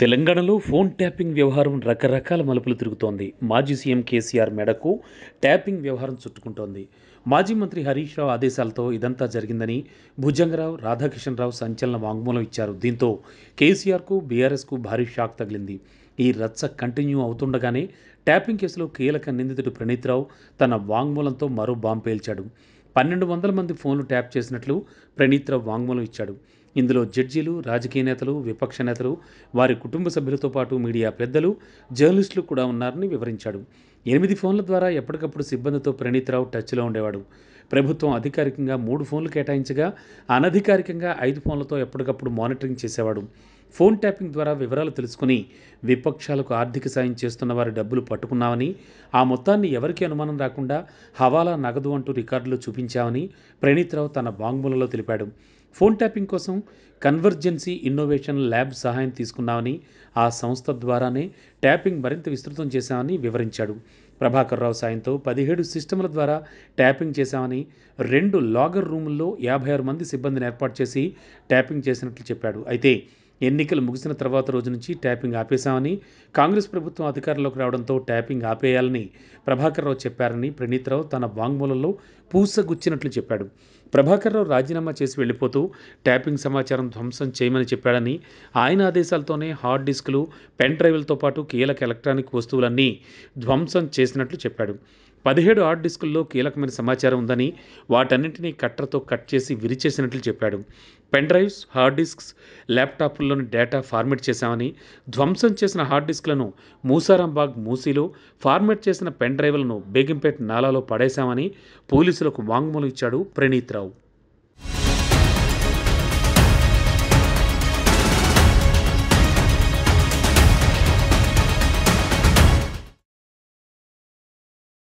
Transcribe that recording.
తెలంగాణలో phone tapping వ్యవహారం రకరకాల మలుపులు తిరుగుతోంది. మాజీ సీఎం కేసీఆర్ మెడకు ట్యాపింగ్ వ్యవహారం చుట్టుకుంటోంది. మాజీ మంత్రి హరీష్ రావు ఆదేశాలతో ఇదంతా జరిగిందని భుజంగరావు, రాధాకిషన్ రావు సంచలన వాంగ్మూలం ఇచ్చారు. దీంతో కేసీఆర్కు, బీఆర్ఎస్కు భారీ షాక్ తగిలింది. ఈ రచ్చ కంటిన్యూ అవుతుండగానే ట్యాపింగ్ కేసులో కీలక నిందితుడు ప్రణీత్ రావు తన వాంగ్మూలంతో మరో బాంబు పేల్చాడు. 1200 మంది ఫోన్లు ట్యాప్ చేసినట్లు ప్రణీత్ రావు వాంగ్మూలం ఇచ్చాడు. ఇందులో జడ్జీలు, రాజకీయ నేతలు, విపక్ష నేతలు, వారి కుటుంబ సభ్యులతో పాటు మీడియా పెద్దలు, జర్నలిస్టులు కూడా ఉన్నారని వివరించాడు. 8 ఫోన్ల ద్వారా ఎప్పటికప్పుడు సిబ్బందితో ప్రణీత్ రావు టచ్లో ఉండేవాడు. ప్రభుత్వం అధికారికంగా 3 ఫోన్లు కేటాయించగా అనధికారికంగా 5 ఫోన్లతో ఎప్పటికప్పుడు మానిటరింగ్ చేసేవాడు. ఫోన్ ట్యాపింగ్ ద్వారా వివరాలు తెలుసుకుని విపక్షాలకు ఆర్థిక సాయం చేస్తున్న వారి డబ్బులు పట్టుకున్నామని, ఆ మొత్తాన్ని ఎవరికీ అనుమానం రాకుండా హవాలా, నగదు అంటూ రికార్డులు చూపించామని ప్రణీత్ రావు తన వాంగ్మూలంలో తెలిపాడు. ఫోన్ ట్యాపింగ్ కోసం కన్వర్జెన్సీ ఇన్నోవేషన్ ల్యాబ్ సహాయం తీసుకున్నామని, ఆ సంస్థ ద్వారానే ట్యాపింగ్ మరింత విస్తృతం చేశామని వివరించాడు. ప్రభాకర్ రావు సాయంతో 17 సిస్టమ్ల ద్వారా ట్యాపింగ్ చేశామని, 2 లాగర్ రూముల్లో 56 మంది సిబ్బందిని ఏర్పాటు చేసి ట్యాపింగ్ చేసినట్లు చెప్పాడు. అయితే ఎన్నికలు ముగిసిన తర్వాత రోజు నుంచి ట్యాపింగ్ ఆపేశామని, కాంగ్రెస్ ప్రభుత్వం అధికారంలోకి రావడంతో ట్యాపింగ్ ఆపేయాలని ప్రభాకర్ రావు చెప్పారని ప్రణీత్ రావు తన వాంగ్మూలంలో పూసగుచ్చినట్లు చెప్పాడు. ప్రభాకర్ రావు రాజీనామా చేసి వెళ్లిపోతూ ట్యాపింగ్ సమాచారం ధ్వంసం చేయమని చెప్పాడని, ఆయన ఆదేశాలతోనే హార్డ్ డిస్కులు, పెన్ డ్రైవ్లతో పాటు కీలక ఎలక్ట్రానిక్ వస్తువులన్నీ ధ్వంసం చేసినట్లు చెప్పాడు. 17 హార్డ్ డిస్కుల్లో కీలకమైన సమాచారం ఉందని, వాటన్నింటినీ కట్టర్తో కట్ చేసి విరిచేసినట్లు చెప్పాడు. పెన్ డ్రైవ్స్, హార్డ్ డిస్క్స్, ల్యాప్టాప్ల్లోని డేటా ఫార్మేట్ చేశామని, ధ్వంసం చేసిన హార్డ్ డిస్క్లను మూసారాంబాగ్ మూసీలో, ఫార్మేట్ చేసిన పెన్ డ్రైవ్లను బేగంపేట్ నాలాలో పడేశామని పోలీసులకు వాంగ్మూలం ఇచ్చాడు ప్రణీత్ రావు.